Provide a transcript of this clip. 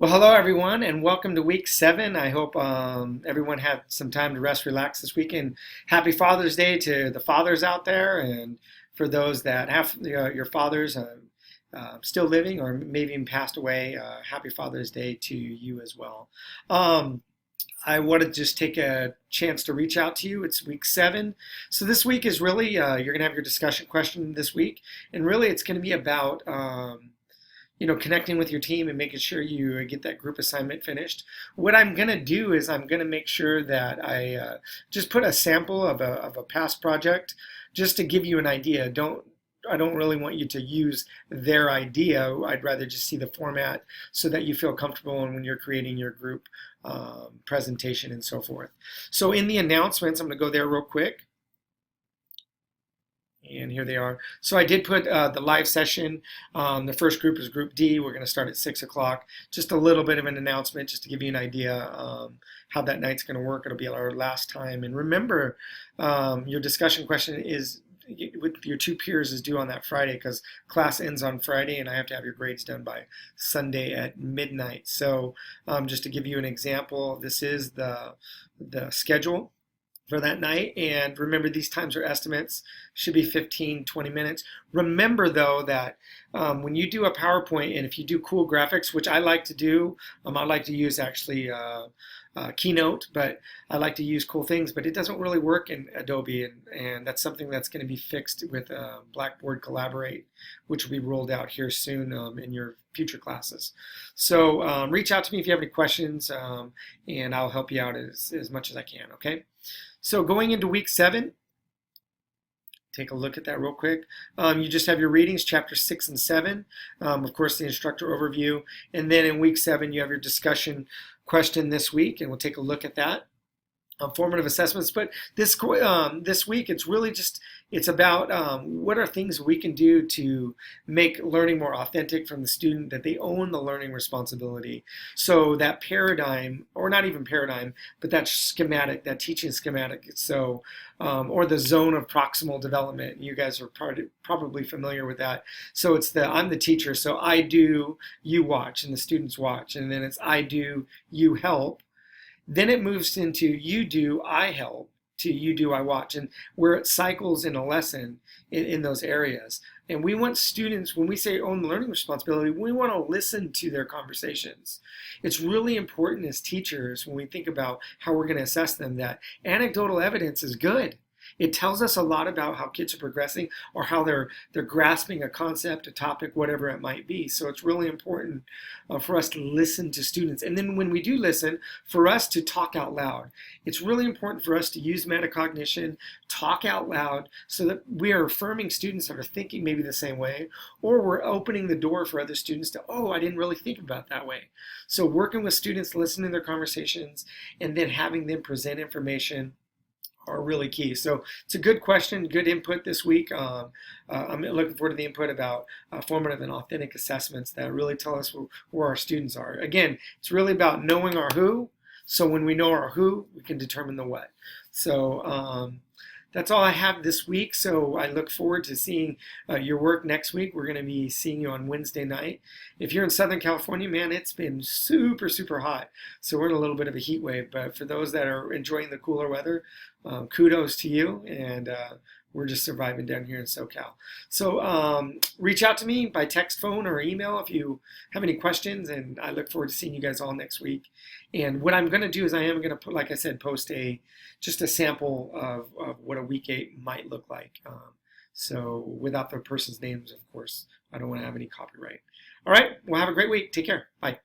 Well, hello everyone, and welcome to week 7. I hope everyone had some time to rest, relax this weekend. Happy Father's Day to the fathers out there, and for those that have your fathers still living or maybe even passed away, happy Father's Day to you as well. Um, I want to just take a chance to reach out to you. It's week 7. So this week is really, you're going to have your discussion question this week, and really it's going to be about connecting with your team and making sure you get that group assignment finished. What I'm going to do is I'm going to make sure that I just put a sample of a past project just to give you an idea. I don't really want you to use their idea. I'd rather just see the format so that you feel comfortable when you're creating your group presentation and so forth. So in the announcements, I'm going to go there real quick. And here they are. So I did put the live session. The first group is Group D. We're going to start at 6 o'clock. Just a little bit of an announcement just to give you an idea how that night's going to work. It'll be our last time. And remember, your discussion question is with your 2 peers is due on that Friday because class ends on Friday and I have to have your grades done by Sunday at midnight. So just to give you an example, this is the schedule for that night. And remember, these times are estimates, should be 15-20 minutes. Remember though that when you do a PowerPoint and if you do cool graphics, which I like to do, I like to use actually Keynote, but I like to use cool things, but it doesn't really work in Adobe, and that's something that's going to be fixed with Blackboard Collaborate, which will be rolled out here soon in your future classes. So reach out to me if you have any questions, and I'll help you out as much as I can, okay? So going into week 7, take a look at that real quick. You just have your readings, chapter 6 and 7. Of course, the instructor overview. And then in week 7, you have your discussion question this week, and we'll take a look at that. Formative assessments, but this week it's really just about what are things we can do to make learning more authentic from the student, that they own the learning responsibility. So that paradigm, or not even paradigm, but that schematic, that teaching schematic, so or the zone of proximal development. You guys are probably familiar with that. So it's I'm the teacher, so I do, you watch, and the students watch, and then it's I do, you help. Then it moves into you do, I help, to you do, I watch, and where it cycles in a lesson in those areas. And we want students, when we say own the learning responsibility, we want to listen to their conversations. It's really important as teachers, when we think about how we're going to assess them, that anecdotal evidence is good. It tells us a lot about how kids are progressing or how they're grasping a concept, a topic, whatever it might be. So it's really important for us to listen to students. And then when we do listen, for us to talk out loud. It's really important for us to use metacognition, talk out loud, so that we are affirming students that are thinking maybe the same way, or we're opening the door for other students to, oh, I didn't really think about it that way. So working with students, listening to their conversations, and then having them present information are really key. So it's a good question, good input this week. I'm looking forward to the input about formative and authentic assessments that really tell us where our students are. Again, it's really about knowing our who. So when we know our who, we can determine the what. So that's all I have this week. So I look forward to seeing your work next week. We're going to be seeing you on Wednesday night. If you're in Southern California, man, it's been super, super hot. So we're in a little bit of a heat wave. But for those that are enjoying the cooler weather, kudos to you. And we're just surviving down here in SoCal. So reach out to me by text, phone, or email if you have any questions. And I look forward to seeing you guys all next week. And what I'm going to do is I am going to put, like I said, post just a sample of what a week 8 might look like. So without the person's names, of course, I don't want to have any copyright. All right, well, have a great week. Take care. Bye.